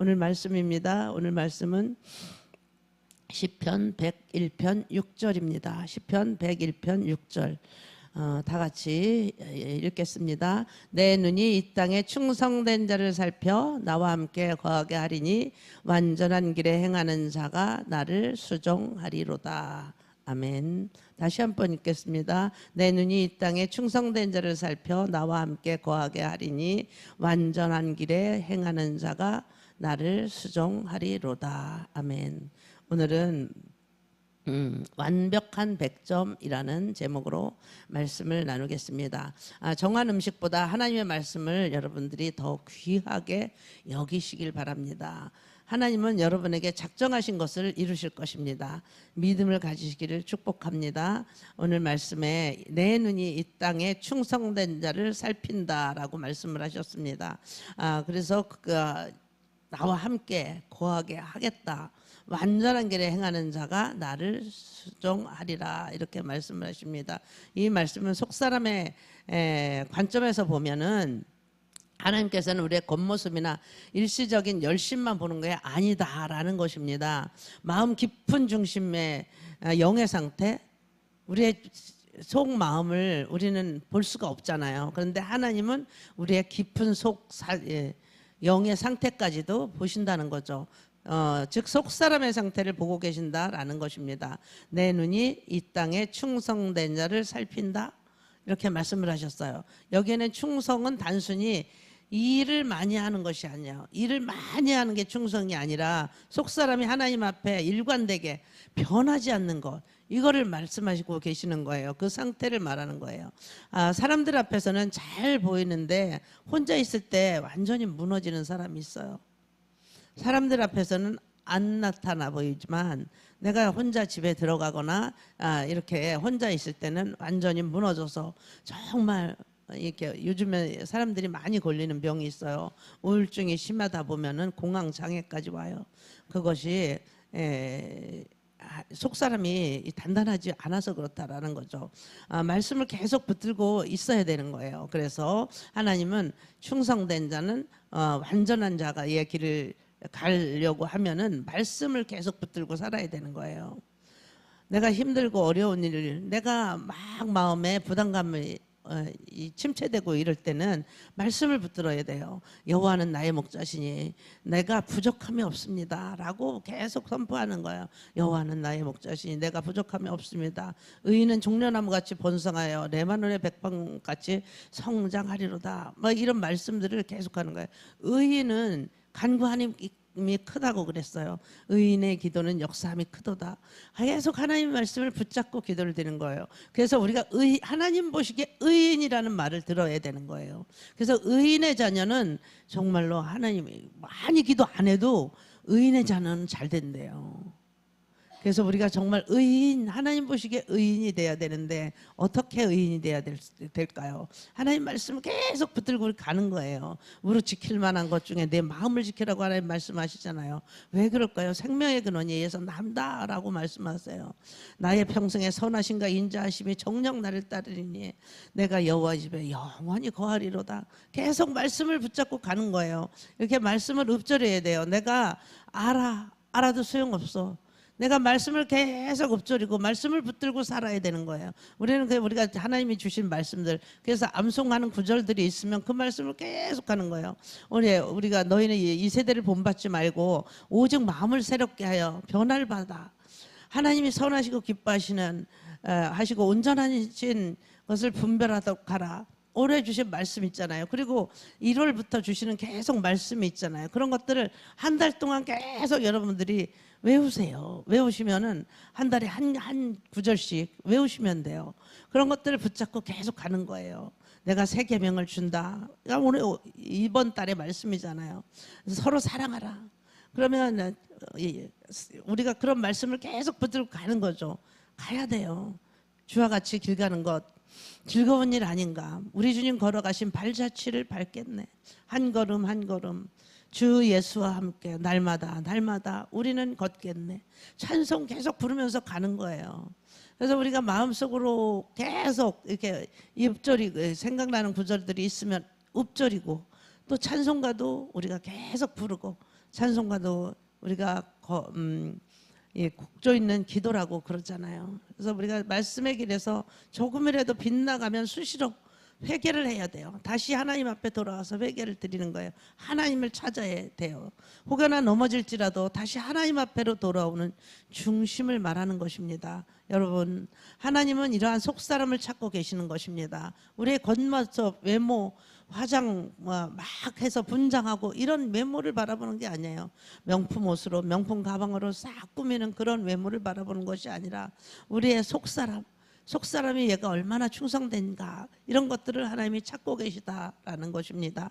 오늘 말씀입니다. 오늘 말씀은 시편 101편 6절입니다. 시편 101편 6절 다 같이 읽겠습니다. 내 눈이 이 땅에 충성된 자를 살펴 나와 함께 거하게 하리니 완전한 길에 행하는 자가 나를 수종하리로다. 아멘. 다시 한번 읽겠습니다. 내 눈이 이 땅에 충성된 자를 살펴 나와 함께 거하게 하리니 완전한 길에 행하는 자가 나를 수종하리로다. 아멘. 오늘은 완벽한 100점이라는 제목으로 말씀을 나누겠습니다. 정한 음식보다 하나님의 말씀을 여러분들이 더 귀하게 여기시길 바랍니다. 하나님은 여러분에게 작정하신 것을 이루실 것입니다. 믿음을 가지시기를 축복합니다. 오늘 말씀에 내 눈이 이 땅에 충성된 자를 살핀다라고 말씀을 하셨습니다. 그래서 나와 함께 거하게 하겠다. 완전한 길에 행하는 자가 나를 수종하리라 이렇게 말씀을 하십니다. 이 말씀은 속사람의 관점에서 보면은 하나님께서는 우리의 겉모습이나 일시적인 열심만 보는 게 아니다라는 것입니다. 마음 깊은 중심의 영의 상태, 우리의 속마음을 우리는 볼 수가 없잖아요. 그런데 하나님은 우리의 깊은 영의 상태까지도 보신다는 거죠. 즉 속사람의 상태를 보고 계신다라는 것입니다. 내 눈이 이 땅에 충성된 자를 살핀다 이렇게 말씀을 하셨어요. 여기에는 충성은 단순히 일을 많이 하는 것이 아니에요. 일을 많이 하는 게 충성이 아니라 속사람이 하나님 앞에 일관되게 변하지 않는 것, 이거를 말씀하시고 계시는 거예요. 그 상태를 말하는 거예요. 사람들 앞에서는 잘 보이는데 혼자 있을 때 완전히 무너지는 사람이 있어요. 사람들 앞에서는 안 나타나 보이지만 내가 혼자 집에 들어가거나 이렇게 혼자 있을 때는 완전히 무너져서 정말 이렇게 요즘에 사람들이 많이 걸리는 병이 있어요. 우울증이 심하다 보면은 공황 장애까지 와요. 그것이 속사람이 단단하지 않아서 그렇다라는 거죠. 말씀을 계속 붙들고 있어야 되는 거예요. 그래서 하나님은 충성된 자는 완전한 자가의 길을 가려고 하면은 말씀을 계속 붙들고 살아야 되는 거예요. 내가 힘들고 어려운 일을 내가 막 마음에 부담감이 침체되고 이럴 때는 말씀을 붙들어야 돼요. 여호와는 나의 목자시니 내가 부족함이 없습니다 라고 계속 선포하는 거예요. 여호와는 나의 목자시니 내가 부족함이 없습니다. 의인은 종려나무같이 번성하여 레바논의 백방같이 성장하리로다. 이런 말씀들을 계속하는 거예요. 의인은 간구하님이 크다고 그랬어요. 의인의 기도는 역사함이 크도다. 계속 하나님의 말씀을 붙잡고 기도를 드리는 거예요. 그래서 우리가 하나님 보시기에 의인이라는 말을 들어야 되는 거예요. 그래서 의인의 자녀는 정말로 하나님이 많이 기도 안 해도 의인의 자녀는 잘 된대요. 그래서 우리가 정말 의인, 하나님 보시기에 의인이 돼야 되는데 어떻게 의인이 돼야 될까요? 하나님 말씀을 계속 붙들고 가는 거예요. 우리 지킬 만한 것 중에 내 마음을 지키라고 하나님 말씀하시잖아요. 왜 그럴까요? 생명의 근원이 예서 남다라고 말씀하세요. 나의 평생에 선하심과 인자하심이 정녕 나를 따르리니 내가 여호와 집에 영원히 거하리로다. 계속 말씀을 붙잡고 가는 거예요. 이렇게 말씀을 읊조려야 돼요. 내가 알아도 소용없어. 내가 말씀을 계속 읊조리고 말씀을 붙들고 살아야 되는 거예요. 우리가 하나님이 주신 말씀들, 그래서 암송하는 구절들이 있으면 그 말씀을 계속 하는 거예요. 우리가 너희는 이 세대를 본받지 말고 오직 마음을 새롭게 하여 변화를 받아. 하나님이 선하시고 기뻐하시는 하시고 온전하신 것을 분별하도록 하라. 올해 주신 말씀 있잖아요. 그리고 1월부터 주시는 계속 말씀이 있잖아요. 그런 것들을 한 달 동안 계속 여러분들이 외우세요. 외우시면은 한 달에 한 구절씩 외우시면 돼요. 그런 것들을 붙잡고 계속 가는 거예요. 내가 새 계명을 준다. 오늘 이번 달의 말씀이잖아요. 서로 사랑하라. 그러면 우리가 그런 말씀을 계속 붙들고 가는 거죠. 가야 돼요. 주와 같이 길 가는 것 즐거운 일 아닌가. 우리 주님 걸어가신 발자취를 밟겠네. 한 걸음 한 걸음 주 예수와 함께 날마다 우리는 걷겠네. 찬송 계속 부르면서 가는 거예요. 그래서 우리가 마음속으로 계속 이렇게 읊조리고 생각나는 구절들이 있으면 읊조리고 또 찬송가도 우리가 계속 부르고 찬송가도 우리가 곡조 있는 기도라고 그러잖아요. 그래서 우리가 말씀의 길에서 조금이라도 빗나가면 수시로 회개를 해야 돼요. 다시 하나님 앞에 돌아와서 회개를 드리는 거예요. 하나님을 찾아야 돼요. 혹여나 넘어질지라도 다시 하나님 앞에로 돌아오는 중심을 말하는 것입니다. 여러분, 하나님은 이러한 속사람을 찾고 계시는 것입니다. 우리의 겉모습, 외모, 화장 막 해서 분장하고 이런 외모를 바라보는 게 아니에요. 명품 옷으로, 명품 가방으로 싹 꾸미는 그런 외모를 바라보는 것이 아니라 우리의 속사람이 얘가 얼마나 충성된가, 이런 것들을 하나님이 찾고 계시다라는 것입니다.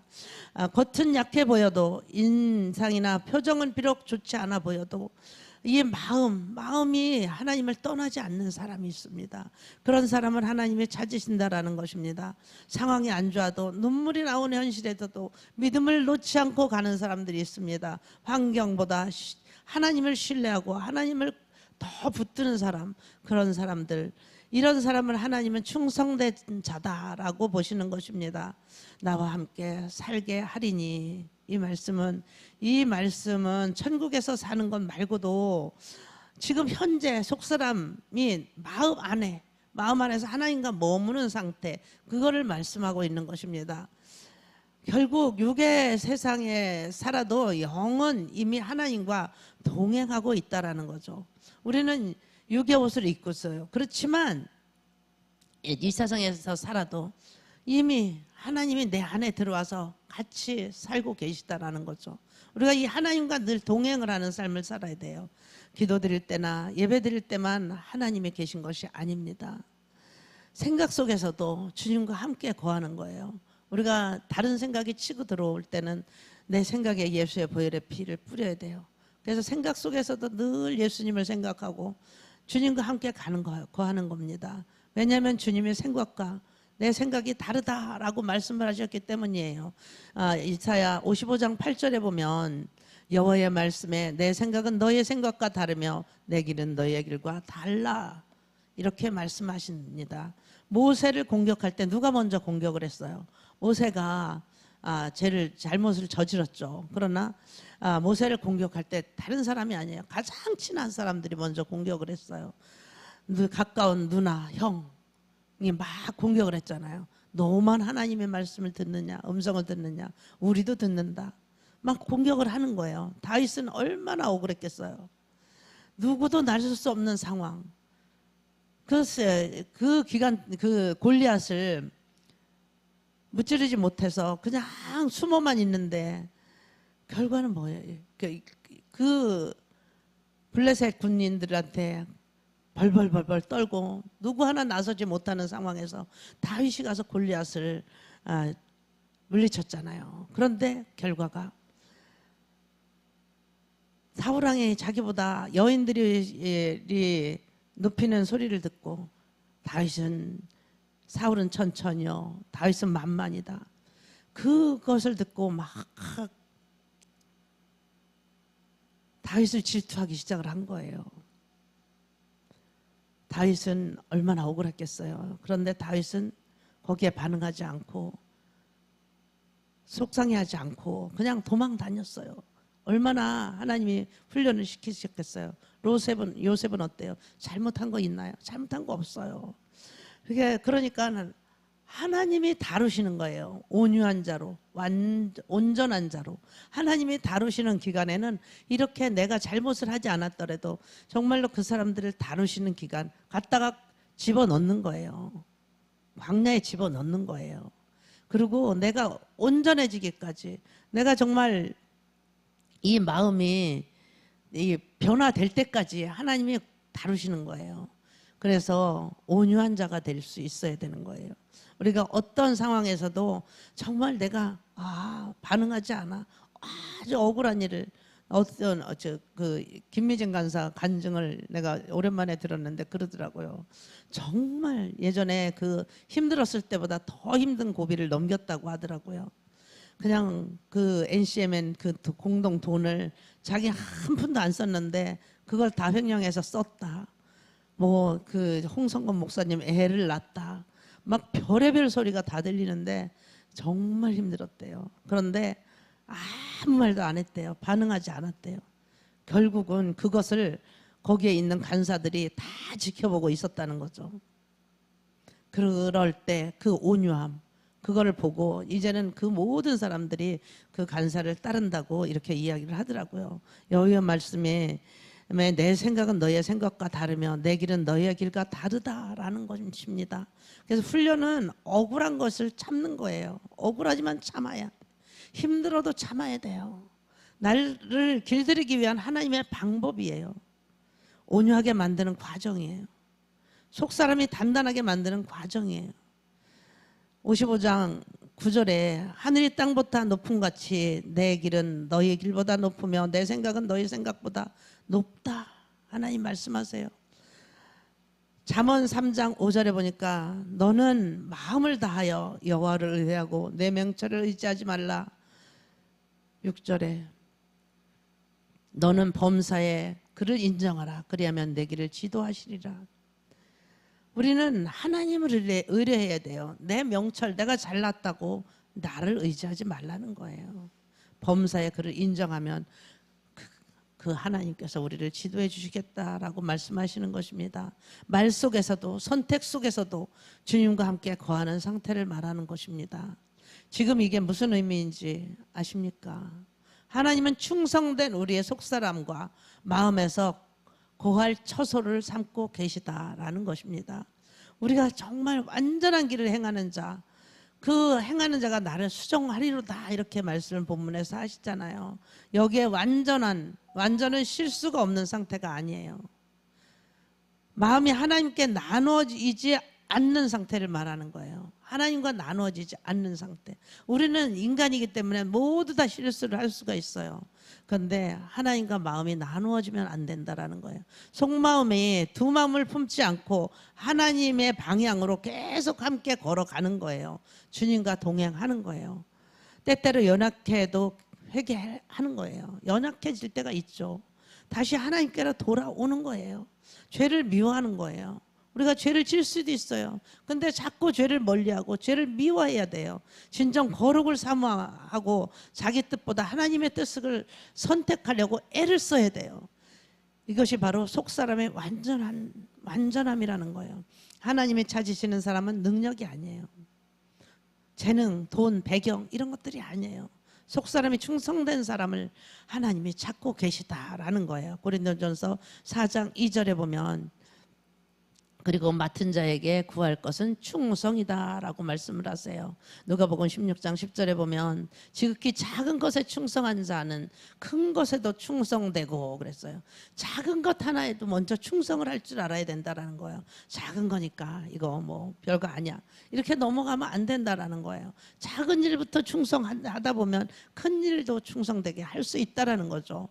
겉은 약해 보여도, 인상이나 표정은 비록 좋지 않아 보여도 이 마음이 하나님을 떠나지 않는 사람이 있습니다. 그런 사람을 하나님이 찾으신다라는 것입니다. 상황이 안 좋아도, 눈물이 나오는 현실에서도 믿음을 놓지 않고 가는 사람들이 있습니다. 환경보다 하나님을 신뢰하고 하나님을 더 붙드는 사람, 그런 사람들, 이런 사람을 하나님은 충성된 자다라고 보시는 것입니다. 나와 함께 살게 하리니, 이 말씀은 천국에서 사는 것 말고도 지금 현재 속사람이 마음 안에서 하나님과 머무는 상태, 그거를 말씀하고 있는 것입니다. 결국 육의 세상에 살아도 영은 이미 하나님과 동행하고 있다라는 거죠. 우리는 육의 옷을 입고 있어요. 그렇지만 이 세상에서 살아도 이미 하나님이 내 안에 들어와서 같이 살고 계시다라는 거죠. 우리가 이 하나님과 늘 동행을 하는 삶을 살아야 돼요. 기도 드릴 때나 예배 드릴 때만 하나님이 계신 것이 아닙니다. 생각 속에서도 주님과 함께 거하는 거예요. 우리가 다른 생각이 치고 들어올 때는 내 생각에 예수의 보혈의 피를 뿌려야 돼요. 그래서 생각 속에서도 늘 예수님을 생각하고 주님과 함께 거하는 겁니다. 왜냐하면 주님의 생각과 내 생각이 다르다라고 말씀을 하셨기 때문이에요. 이사야 55장 8절에 보면 여호와의 말씀에 내 생각은 너의 생각과 다르며 내 길은 너의 길과 달라, 이렇게 말씀하십니다. 모세를 공격할 때 누가 먼저 공격을 했어요? 모세가 잘못을 저질렀죠. 그러나 모세를 공격할 때 다른 사람이 아니에요. 가장 친한 사람들이 먼저 공격을 했어요. 가까운 누나, 형이 막 공격을 했잖아요. 너만 하나님의 말씀을 듣느냐, 음성을 듣느냐, 우리도 듣는다, 막 공격을 하는 거예요. 다윗은 얼마나 억울했겠어요. 누구도 나설 수 없는 상황. 글쎄, 그 골리앗을 무찌르지 못해서 그냥 숨어만 있는데 결과는 뭐예요? 그 블레셋 군인들한테 벌벌 떨고 누구 하나 나서지 못하는 상황에서 다윗이 가서 골리앗을 물리쳤잖아요. 그런데 결과가 사울왕이 자기보다 여인들이 높이는 소리를 듣고 사울은 천천히요, 다윗은 만만이다, 그것을 듣고 막 다윗을 질투하기 시작을 한 거예요. 다윗은 얼마나 억울했겠어요. 그런데 다윗은 거기에 반응하지 않고 속상해하지 않고 그냥 도망 다녔어요. 얼마나 하나님이 훈련을 시키셨겠어요. 요셉은 어때요? 잘못한 거 있나요? 잘못한 거 없어요. 그러니까 하나님이 다루시는 거예요. 온유한 자로, 온전한 자로 하나님이 다루시는 기간에는 이렇게 내가 잘못을 하지 않았더라도 정말로 그 사람들을 다루시는 기간 갖다가 집어넣는 거예요. 광야에 집어넣는 거예요. 그리고 내가 온전해지기까지, 내가 정말 이 마음이 변화될 때까지 하나님이 다루시는 거예요. 그래서 온유한 자가 될 수 있어야 되는 거예요. 우리가 어떤 상황에서도 정말 내가 반응하지 않아, 아주 억울한 일을, 김미진 간사 간증을 내가 오랜만에 들었는데 그러더라고요. 정말 예전에 힘들었을 때보다 더 힘든 고비를 넘겼다고 하더라고요. 그냥 NCMN 공동 돈을 자기 한 푼도 안 썼는데 그걸 다 횡령해서 썼다. 홍성건 목사님 애를 낳았다. 막 별의별 소리가 다 들리는데 정말 힘들었대요. 그런데 아무 말도 안 했대요. 반응하지 않았대요. 결국은 그것을 거기에 있는 간사들이 다 지켜보고 있었다는 거죠. 그럴 때 그 온유함, 그거를 보고 이제는 그 모든 사람들이 그 간사를 따른다고 이렇게 이야기를 하더라고요. 여호와 말씀에 내 생각은 너의 생각과 다르며 내 길은 너의 길과 다르다라는 것입니다. 그래서 훈련은 억울한 것을 참는 거예요. 억울하지만 참아야, 힘들어도 참아야 돼요. 나를 길들이기 위한 하나님의 방법이에요. 온유하게 만드는 과정이에요. 속사람이 단단하게 만드는 과정이에요. 55장 9절에 하늘이 땅보다 높음 같이 내 길은 너희 길보다 높으며 내 생각은 너희 생각보다 높다. 하나님 말씀하세요. 잠언 3장 5절에 보니까 너는 마음을 다하여 여호와를 의뢰하고 내 명철을 의지하지 말라. 6절에 너는 범사에 그를 인정하라. 그리하면 내 길을 지도하시리라. 우리는 하나님을 의뢰해야 돼요. 내 명철, 내가 잘났다고 나를 의지하지 말라는 거예요. 범사에 그를 인정하면 그 하나님께서 우리를 지도해 주시겠다라고 말씀하시는 것입니다. 말 속에서도 선택 속에서도 주님과 함께 거하는 상태를 말하는 것입니다. 지금 이게 무슨 의미인지 아십니까? 하나님은 충성된 우리의 속사람과 마음에서 고할 처소를 삼고 계시다라는 것입니다. 우리가 정말 완전한 길을 행하는 자, 그 행하는 자가 나를 수정하리로다 이렇게 말씀을 본문에서 하시잖아요. 여기에 완전은 실수가 없는 상태가 아니에요. 마음이 하나님께 나누어지지 않는 상태를 말하는 거예요. 하나님과 나누어지지 않는 상태. 우리는 인간이기 때문에 모두 다 실수를 할 수가 있어요. 그런데 하나님과 마음이 나누어지면 안 된다라는 거예요. 속마음이 두 마음을 품지 않고 하나님의 방향으로 계속 함께 걸어가는 거예요. 주님과 동행하는 거예요. 때때로 연약해도 회개하는 거예요. 연약해질 때가 있죠. 다시 하나님께로 돌아오는 거예요. 죄를 미워하는 거예요. 우리가 죄를 질 수도 있어요. 근데 자꾸 죄를 멀리하고 죄를 미워해야 돼요. 진정 거룩을 사모하고 자기 뜻보다 하나님의 뜻을 선택하려고 애를 써야 돼요. 이것이 바로 속사람의 완전함이라는 거예요. 하나님이 찾으시는 사람은 능력이 아니에요. 재능, 돈, 배경 이런 것들이 아니에요. 속사람이 충성된 사람을 하나님이 찾고 계시다라는 거예요. 고린도전서 4장 2절에 보면 그리고 맡은 자에게 구할 것은 충성이다라고 말씀을 하세요. 누가복음 16장 10절에 보면 지극히 작은 것에 충성한 자는 큰 것에도 충성되고 그랬어요. 작은 것 하나에도 먼저 충성을 할 줄 알아야 된다라는 거예요. 작은 거니까 이거 뭐 별거 아니야. 이렇게 넘어가면 안 된다라는 거예요. 작은 일부터 충성하다 보면 큰 일도 충성되게 할 수 있다라는 거죠.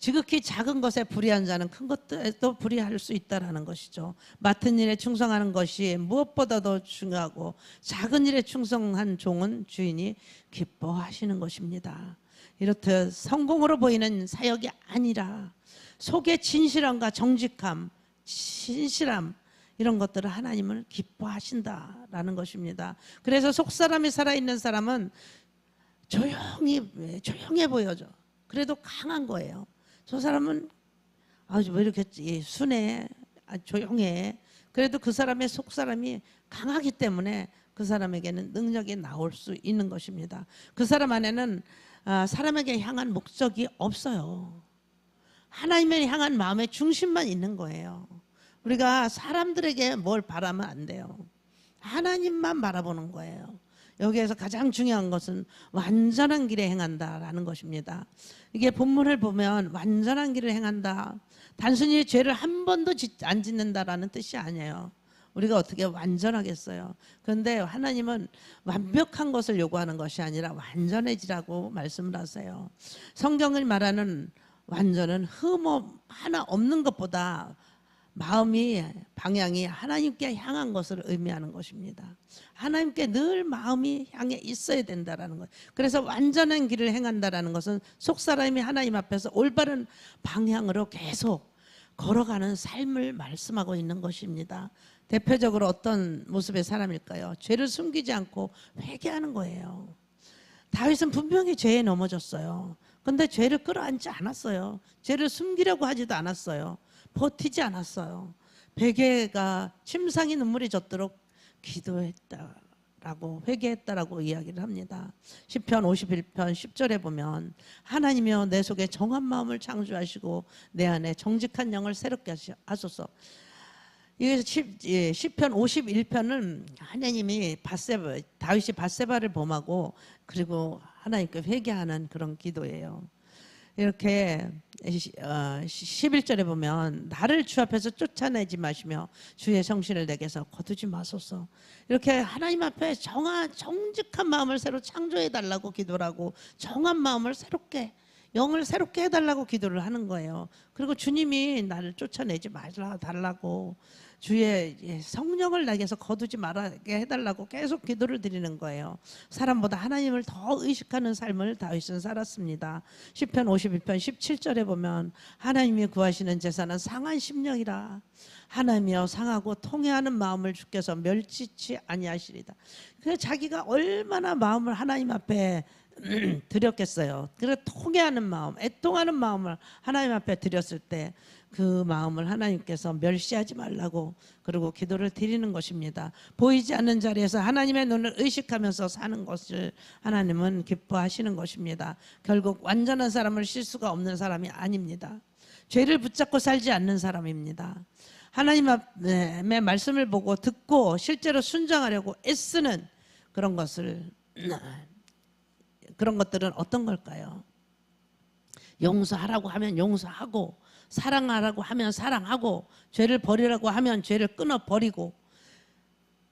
지극히 작은 것에 불의한 자는 큰 것에도 불의할 수 있다라는 것이죠. 맡은 일에 충성하는 것이 무엇보다도 중요하고 작은 일에 충성한 종은 주인이 기뻐하시는 것입니다. 이렇듯 성공으로 보이는 사역이 아니라 속의 진실함과 정직함, 신실함 이런 것들을 하나님을 기뻐하신다라는 것입니다. 그래서 속사람이 살아있는 사람은 조용해 보여져. 그래도 강한 거예요. 저 사람은 왜 이렇게 순해, 조용해. 그래도 그 사람의 속사람이 강하기 때문에 그 사람에게는 능력이 나올 수 있는 것입니다. 그 사람 안에는 사람에게 향한 목적이 없어요. 하나님을 향한 마음의 중심만 있는 거예요. 우리가 사람들에게 뭘 바라면 안 돼요. 하나님만 바라보는 거예요. 여기에서 가장 중요한 것은 완전한 길에 행한다라는 것입니다. 이게 본문을 보면 완전한 길을 행한다. 단순히 죄를 한 번도 안 짓는다라는 뜻이 아니에요. 우리가 어떻게 완전하겠어요. 그런데 하나님은 완벽한 것을 요구하는 것이 아니라 완전해지라고 말씀을 하세요. 성경을 말하는 완전은 흠업 하나 없는 것보다 마음이 방향이 하나님께 향한 것을 의미하는 것입니다. 하나님께 늘 마음이 향해 있어야 된다라는 거예요. 그래서 완전한 길을 행한다라는 것은 속사람이 하나님 앞에서 올바른 방향으로 계속 걸어가는 삶을 말씀하고 있는 것입니다. 대표적으로 어떤 모습의 사람일까요? 죄를 숨기지 않고 회개하는 거예요. 다윗은 분명히 죄에 넘어졌어요. 근데 죄를 끌어안지 않았어요. 죄를 숨기려고 하지도 않았어요. 버티지 않았어요. 베개가 침상이 눈물이 젖도록 기도했다라고, 회개했다라고 이야기를 합니다. 시편 51편 10절에 보면 하나님이여 내 속에 정한 마음을 창조하시고 내 안에 정직한 영을 새롭게 하소서. 이게 시편 51편은 하나님이 다윗이 밧세바를 범하고 그리고 하나님께 회개하는 그런 기도예요. 이렇게 11절에 보면 나를 주 앞에서 쫓아내지 마시며 주의 성신을 내게서 거두지 마소서. 이렇게 하나님 앞에 정직한 마음을 새로 창조해 달라고 기도를 하고 정한 마음을 새롭게, 영을 새롭게 해달라고 기도를 하는 거예요. 그리고 주님이 나를 쫓아내지 말라 달라고, 주의 성령을 나에게서 거두지 말게 해달라고 계속 기도를 드리는 거예요. 사람보다 하나님을 더 의식하는 삶을 다윗은 살았습니다. 시편 52편 17절에 보면 하나님이 구하시는 제사는 상한 심령이라. 하나님이여 상하고 통회하는 마음을 주께서 멸치치 아니하시리다. 그래서 자기가 얼마나 마음을 하나님 앞에 드렸겠어요. 그래서 통회하는 마음, 애통하는 마음을 하나님 앞에 드렸을 때 그 마음을 하나님께서 멸시하지 말라고 그리고 기도를 드리는 것입니다. 보이지 않는 자리에서 하나님의 눈을 의식하면서 사는 것을 하나님은 기뻐하시는 것입니다. 결국 완전한 사람은 실수가 없는 사람이 아닙니다. 죄를 붙잡고 살지 않는 사람입니다. 하나님의 말씀을 보고 듣고 실제로 순종하려고 애쓰는 그런 것들은 어떤 걸까요? 용서하라고 하면 용서하고, 사랑하라고 하면 사랑하고, 죄를 버리라고 하면 죄를 끊어 버리고,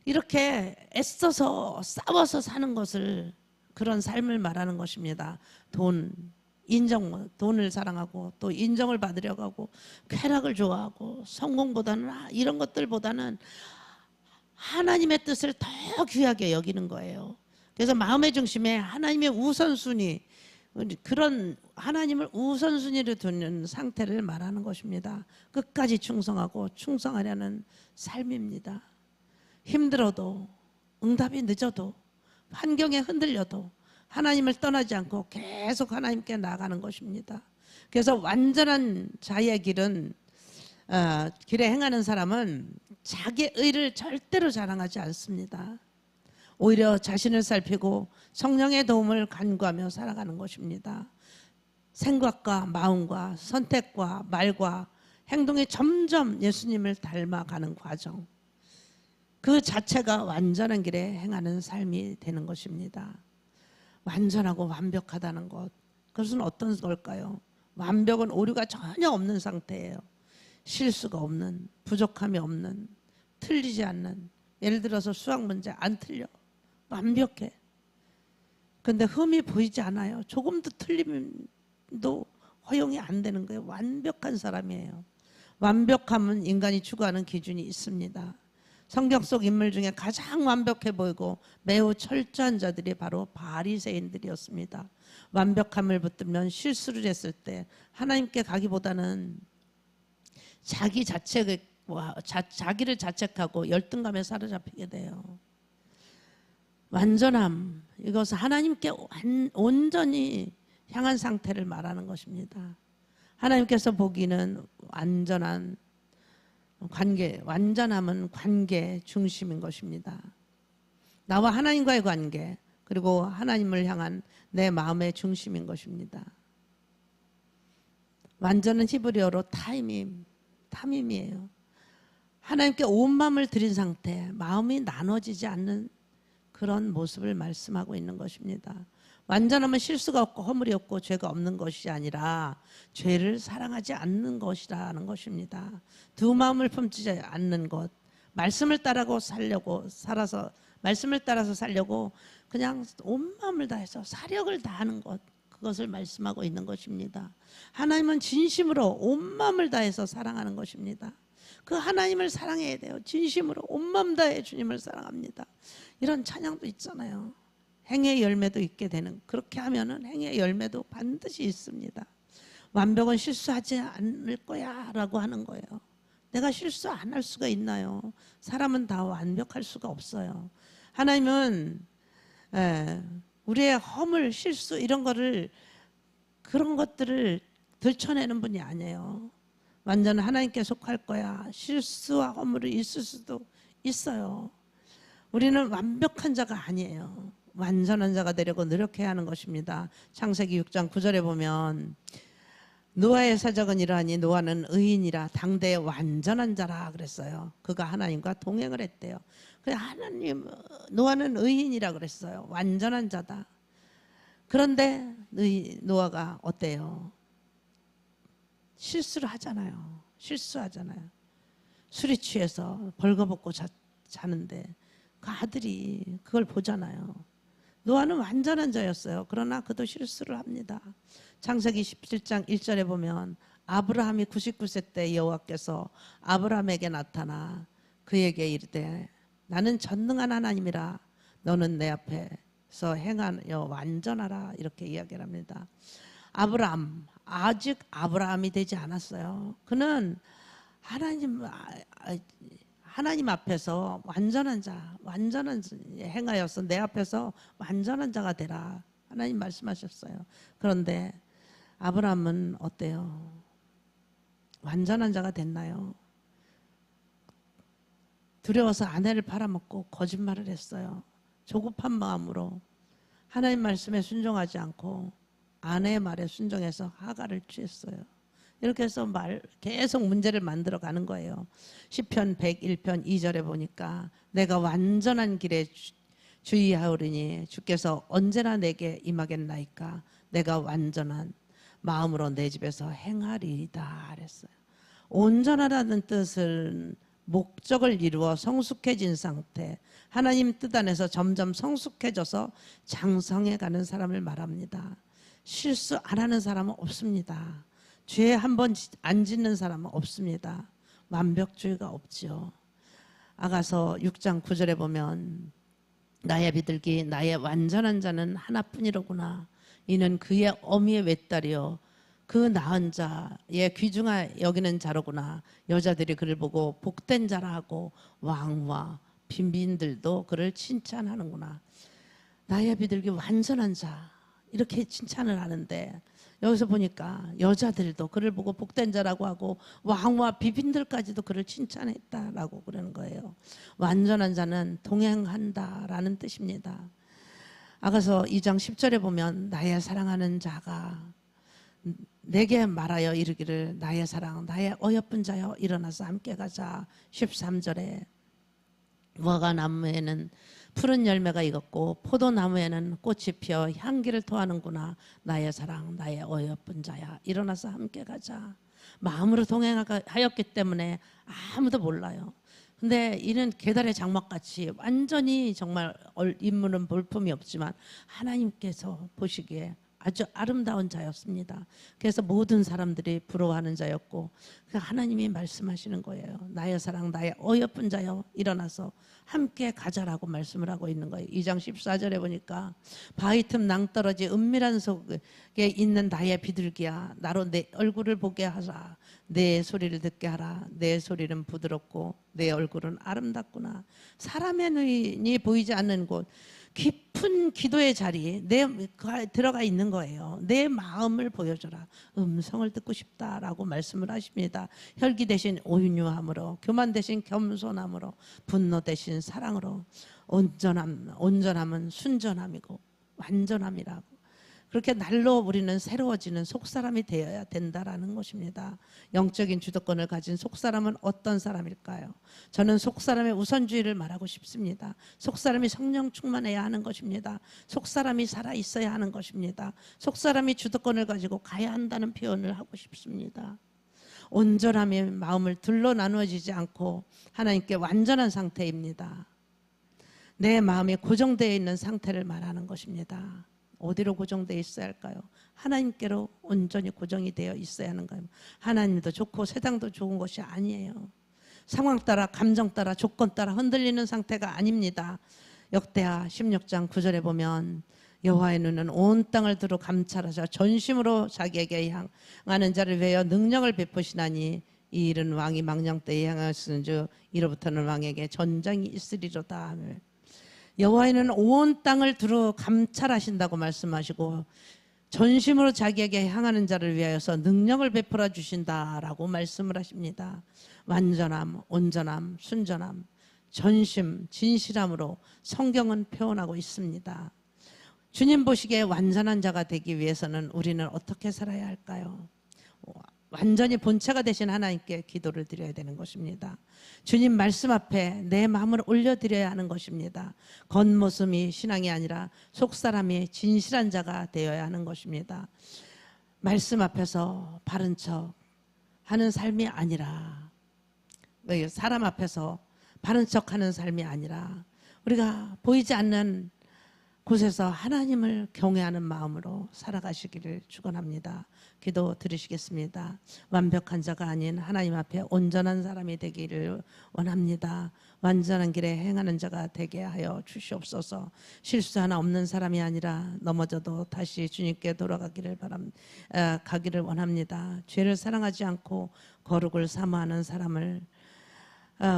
이렇게 애써서 싸워서 사는 것을, 그런 삶을 말하는 것입니다. 돈을 사랑하고 또 인정을 받으려고 하고 쾌락을 좋아하고 성공보다는, 이런 것들보다는 하나님의 뜻을 더 귀하게 여기는 거예요. 그래서 마음의 중심에 하나님의 우선순위, 그런 하나님을 우선순위로 두는 상태를 말하는 것입니다. 끝까지 충성하고 충성하려는 삶입니다. 힘들어도, 응답이 늦어도, 환경에 흔들려도 하나님을 떠나지 않고 계속 하나님께 나아가는 것입니다. 그래서 완전한 자의 길에 행하는 사람은 자기의 의를 절대로 자랑하지 않습니다. 오히려 자신을 살피고 성령의 도움을 간구하며 살아가는 것입니다. 생각과 마음과 선택과 말과 행동이 점점 예수님을 닮아가는 과정, 그 자체가 완전한 길에 행하는 삶이 되는 것입니다. 완전하고 완벽하다는 것, 그것은 어떤 걸까요? 완벽은 오류가 전혀 없는 상태예요. 실수가 없는, 부족함이 없는, 틀리지 않는. 예를 들어서 수학 문제 안 틀려, 완벽해. 근데 흠이 보이지 않아요. 조금도 틀림도 허용이 안 되는 거예요. 완벽한 사람이에요. 완벽함은 인간이 추구하는 기준이 있습니다. 성경 속 인물 중에 가장 완벽해 보이고 매우 철저한 자들이 바로 바리새인들이었습니다. 완벽함을 붙들면 실수를 했을 때 하나님께 가기보다는 자기를 자책하고 열등감에 사로잡히게 돼요. 완전함, 이것은 하나님께 온전히 향한 상태를 말하는 것입니다. 하나님께서 보기는 완전한 관계, 완전함은 관계 중심인 것입니다. 나와 하나님과의 관계, 그리고 하나님을 향한 내 마음의 중심인 것입니다. 완전한 히브리어로 타밈이에요. 하나님께 온 마음을 드린 상태, 마음이 나눠지지 않는 그런 모습을 말씀하고 있는 것입니다. 완전하면 실수가 없고 허물이 없고 죄가 없는 것이 아니라 죄를 사랑하지 않는 것이라는 것입니다. 두 마음을 품지 않는 것, 말씀을 따라서 살려고 그냥 온 마음을 다해서 사력을 다하는 것, 그것을 말씀하고 있는 것입니다. 하나님은 진심으로 온 마음을 다해서 사랑하는 것입니다. 그 하나님을 사랑해야 돼요. 진심으로 온 마음 다해 주님을 사랑합니다. 이런 찬양도 있잖아요. 행의 열매도 있게 되는, 그렇게 하면은 행의 열매도 반드시 있습니다. 완벽은 실수하지 않을 거야 라고 하는 거예요. 내가 실수 안 할 수가 있나요? 사람은 다 완벽할 수가 없어요. 하나님은 우리의 허물, 실수 이런 거를 그런 것들을 들춰내는 분이 아니에요. 완전 하나님께 속할 거야. 실수와 허물이 있을 수도 있어요. 우리는 완벽한 자가 아니에요. 완전한 자가 되려고 노력해야 하는 것입니다. 창세기 6장 9절에 보면 노아의 사적은 이러하니 노아는 의인이라 당대의 완전한 자라 그랬어요. 그가 하나님과 동행을 했대요. 그래 하나님 노아는 의인이라 그랬어요. 완전한 자다. 그런데 노아가 어때요? 실수를 하잖아요. 실수하잖아요. 술이 취해서 벌거벗고 자는데 그 아들이 그걸 보잖아요. 노아는 완전한 자였어요. 그러나 그도 실수를 합니다. 창세기 17장 1절에 보면 아브라함이 99세 때 여호와께서 아브라함에게 나타나 그에게 이르되 나는 전능한 하나님이라 너는 내 앞에서 행하여 완전하라 이렇게 이야기를 합니다. 아브라함 아직 아브라함이 되지 않았어요. 그는 하나님 앞에서 완전한 자, 완전한 행하여서 내 앞에서 완전한 자가 되라. 하나님 말씀하셨어요. 그런데 아브라함은 어때요? 완전한 자가 됐나요? 두려워서 아내를 팔아먹고 거짓말을 했어요. 조급한 마음으로 하나님 말씀에 순종하지 않고 아내의 말에 순종해서 하가를 취했어요. 이렇게 해서 계속 문제를 만들어 가는 거예요. 시편 101편 2절에 보니까 내가 완전한 길에 주의하오리니 주께서 언제나 내게 임하겠나이까 내가 완전한 마음으로 내 집에서 행하리이다 그랬어요. 온전하다는 뜻은 목적을 이루어 성숙해진 상태, 하나님 뜻 안에서 점점 성숙해져서 장성해 가는 사람을 말합니다. 실수 안 하는 사람은 없습니다. 죄 한 번 안 짓는 사람은 없습니다. 완벽주의가 없지요. 아가서 6장 9절에 보면 나의 비둘기 나의 완전한 자는 하나뿐이로구나. 이는 그의 어미의 외딸이요 그 낳은 자의 귀중하 여기는 자로구나. 여자들이 그를 보고 복된 자라 하고 왕과 빈민들도 그를 칭찬하는구나. 나의 비둘기 완전한 자 이렇게 칭찬을 하는데 여기서 보니까 여자들도 그를 보고 복된 자라고 하고 왕과 비빈들까지도 그를 칭찬했다라고 그러는 거예요. 완전한 자는 동행한다라는 뜻입니다. 아가서 2장 10절에 보면 나의 사랑하는 자가 내게 말하여 이르기를 나의 사랑 나의 어여쁜 자여 일어나서 함께 가자. 13절에 무화과 나무에는 푸른 열매가 익었고 포도나무에는 꽃이 피어 향기를 토하는구나. 나의 사랑 나의 어여쁜 자야 일어나서 함께 가자. 마음으로 동행하였기 때문에 아무도 몰라요. 근데 이는 계달의 장막같이 완전히 정말 인물은 볼품이 없지만 하나님께서 보시기에 아주 아름다운 자였습니다. 그래서 모든 사람들이 부러워하는 자였고 하나님이 말씀하시는 거예요. 나의 사랑 나의 어여쁜 자여 일어나서 함께 가자라고 말씀을 하고 있는 거예요. 2장 14절에 보니까 바위 틈 낭떠러지 은밀한 속에 있는 나의 비둘기야 나로 내 얼굴을 보게 하라. 내 소리를 듣게 하라. 내 소리는 부드럽고 내 얼굴은 아름답구나. 사람의 눈이 보이지 않는 곳 깊은 기도의 자리에 들어가 있는 거예요. 내 마음을 보여줘라. 음성을 듣고 싶다라고 말씀을 하십니다. 혈기 대신 온유함으로, 교만 대신 겸손함으로, 분노 대신 사랑으로, 온전함은 순전함이고 완전함이라고. 그렇게 날로 우리는 새로워지는 속사람이 되어야 된다라는 것입니다. 영적인 주도권을 가진 속사람은 어떤 사람일까요? 저는 속사람의 우선주의를 말하고 싶습니다. 속사람이 성령 충만해야 하는 것입니다. 속사람이 살아있어야 하는 것입니다. 속사람이 주도권을 가지고 가야 한다는 표현을 하고 싶습니다. 온전함의 마음을 둘로 나누어지지 않고 하나님께 완전한 상태입니다. 내 마음이 고정되어 있는 상태를 말하는 것입니다. 어디로 고정되어 있어야 할까요? 하나님께로 온전히 고정이 되어 있어야 하는 거예요. 하나님도 좋고 세상도 좋은 것이 아니에요. 상황 따라 감정 따라 조건 따라 흔들리는 상태가 아닙니다. 역대하 16장 9절에 보면 여호와의 눈은 온 땅을 두루 감찰하셔 전심으로 자기에게 향하는 자를 위하여 능력을 베푸시나니 이 일은 왕이 망령 때에 향하였은즉 이로부터는 왕에게 전장이 있으리로다. 여호와는 온 땅을 두루 감찰하신다고 말씀하시고 전심으로 자기에게 향하는 자를 위하여서 능력을 베풀어 주신다라고 말씀을 하십니다. 완전함, 온전함, 순전함, 전심, 진실함으로 성경은 표현하고 있습니다. 주님 보시기에 완전한 자가 되기 위해서는 우리는 어떻게 살아야 할까요? 완전히 본체가 되신 하나님께 기도를 드려야 되는 것입니다. 주님 말씀 앞에 내 마음을 올려드려야 하는 것입니다. 겉모습이 신앙이 아니라 속사람이 진실한 자가 되어야 하는 것입니다. 말씀 앞에서 바른 척 하는 삶이 아니라, 사람 앞에서 바른 척 하는 삶이 아니라 우리가 보이지 않는 곳에서 하나님을 경외하는 마음으로 살아가시기를 축원합니다. 기도 드리시겠습니다. 완벽한 자가 아닌 하나님 앞에 온전한 사람이 되기를 원합니다. 완전한 길에 행하는 자가 되게 하여 주시옵소서. 실수 하나 없는 사람이 아니라 넘어져도 다시 주님께 돌아가기를 가기를 원합니다. 죄를 사랑하지 않고 거룩을 사모하는 사람을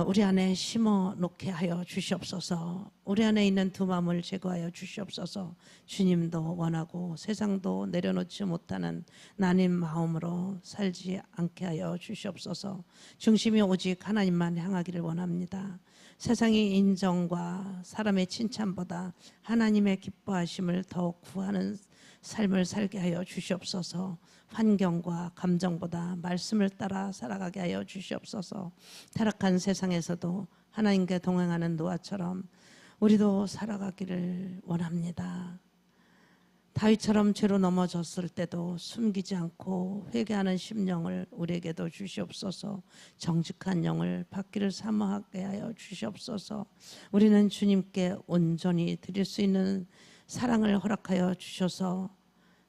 우리 안에 심어 놓게 하여 주시옵소서. 우리 안에 있는 두 마음을 제거하여 주시옵소서. 주님도 원하고 세상도 내려놓지 못하는 나님 마음으로 살지 않게 하여 주시옵소서. 중심이 오직 하나님만 향하기를 원합니다. 세상의 인정과 사람의 칭찬보다 하나님의 기뻐하심을 더욱 구하는 삶을 살게 하여 주시옵소서. 환경과 감정보다 말씀을 따라 살아가게 하여 주시옵소서. 타락한 세상에서도 하나님께 동행하는 노아처럼 우리도 살아가기를 원합니다. 다윗처럼 죄로 넘어졌을 때도 숨기지 않고 회개하는 심령을 우리에게도 주시옵소서. 정직한 영을 받기를 사모하게 하여 주시옵소서. 우리는 주님께 온전히 드릴 수 있는 사랑을 허락하여 주셔서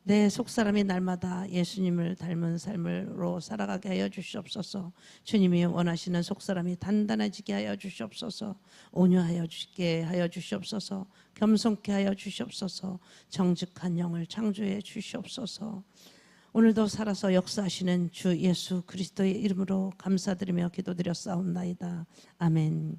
내 속사람이 날마다 예수님을 닮은 삶으로 살아가게 하여 주시옵소서. 주님이 원하시는 속사람이 단단해지게 하여 주시옵소서. 온유하여 주게 하여 주시옵소서. 겸손케 하여 주시옵소서. 정직한 영을 창조해 주시옵소서. 오늘도 살아서 역사하시는 주 예수 그리스도의 이름으로 감사드리며 기도드렸사옵나이다. 아멘.